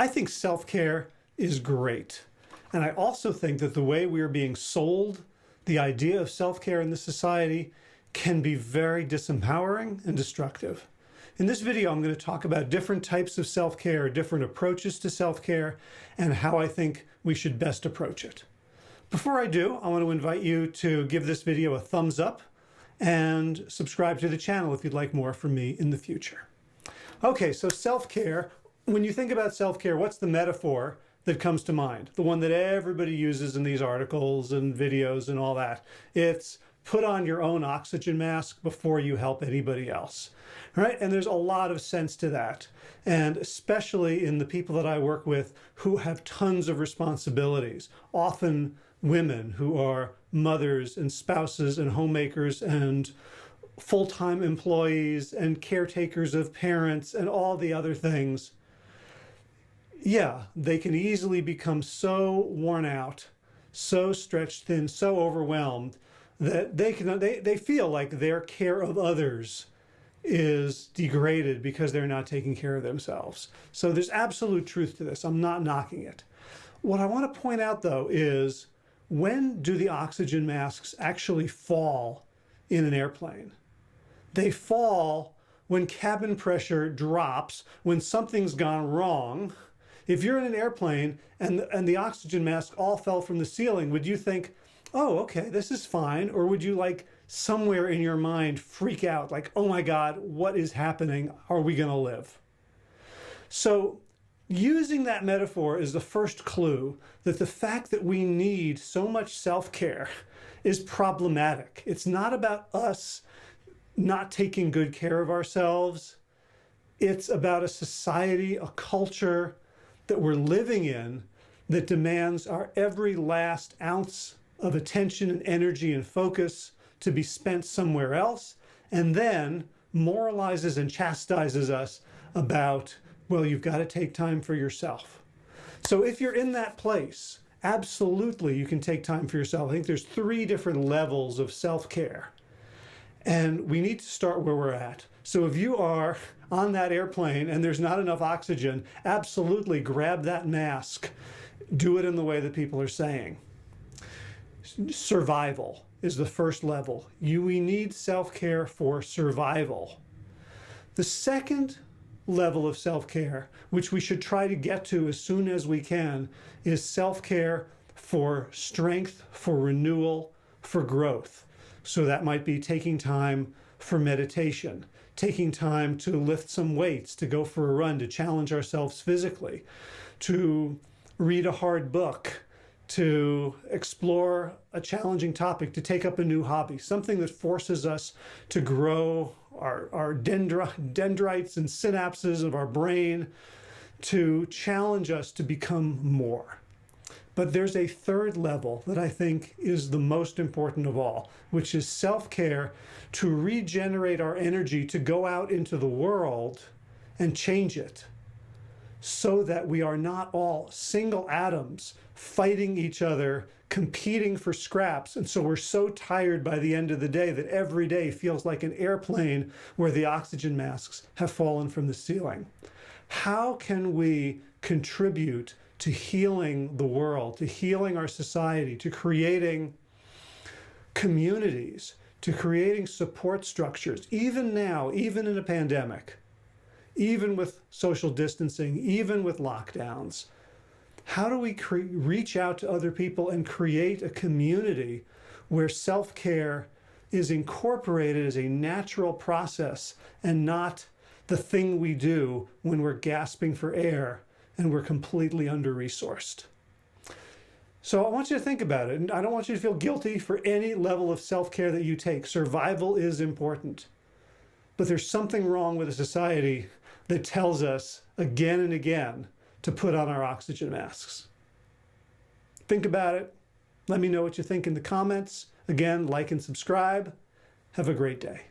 I think self-care is great. And I also think that the way we are being sold the idea of self-care in this society can be very disempowering and destructive. In this video, I'm going to talk about different types of self-care, different approaches to self-care, and how I think we should best approach it. Before I do, I want to invite you to give this video a thumbs up and subscribe to the channel if you'd like more from me in the future. Okay, so self-care. When you think about self-care, what's the metaphor that comes to mind? The one that everybody uses in these articles and videos and all that. It's put on your own oxygen mask before you help anybody else, right? And there's a lot of sense to that. And especially in the people that I work with who have tons of responsibilities, often women who are mothers and spouses and homemakers and full-time employees and caretakers of parents and all the other things. Yeah, they can easily become so worn out, so stretched thin, so overwhelmed that they feel like their care of others is degraded because they're not taking care of themselves. So there's absolute truth to this. I'm not knocking it. What I want to point out, though, is when do the oxygen masks actually fall in an airplane? They fall when cabin pressure drops, when something's gone wrong. If you're in an airplane and the oxygen mask all fell from the ceiling, would you think, oh, okay, this is fine? Or would you, like, somewhere in your mind freak out, like, oh my God, what is happening? Are we going to live? So using that metaphor is the first clue that the fact that we need so much self-care is problematic. It's not about us not taking good care of ourselves. It's about a society, a culture that we're living in that demands our every last ounce of attention and energy and focus to be spent somewhere else, and then moralizes and chastises us about, well, you've got to take time for yourself. So if you're in that place, absolutely you can take time for yourself. I think there's 3 different levels of self-care, and we need to start where we're at. So if you are on that airplane and there's not enough oxygen, absolutely grab that mask. Do it in the way that people are saying. Survival is the first level. We need self-care for survival. The second level of self-care, which we should try to get to as soon as we can, is self-care for strength, for renewal, for growth. So that might be taking time for meditation, taking time to lift some weights, to go for a run, to challenge ourselves physically, to read a hard book, to explore a challenging topic, to take up a new hobby, something that forces us to grow our dendrites and synapses of our brain, to challenge us to become more. But there's a third level that I think is the most important of all, which is self-care to regenerate our energy to go out into the world and change it so that we are not all single atoms fighting each other, competing for scraps. And so we're so tired by the end of the day that every day feels like an airplane where the oxygen masks have fallen from the ceiling. How can we contribute to healing the world, to healing our society, to creating communities, to creating support structures, even now, even in a pandemic, even with social distancing, even with lockdowns? How do we reach out to other people and create a community where self-care is incorporated as a natural process and not the thing we do when we're gasping for air and we're completely under-resourced? So I want you to think about it, and I don't want you to feel guilty for any level of self-care that you take. Survival is important, but there's something wrong with a society that tells us again and again to put on our oxygen masks. Think about it. Let me know what you think in the comments. Again, like and subscribe. Have a great day.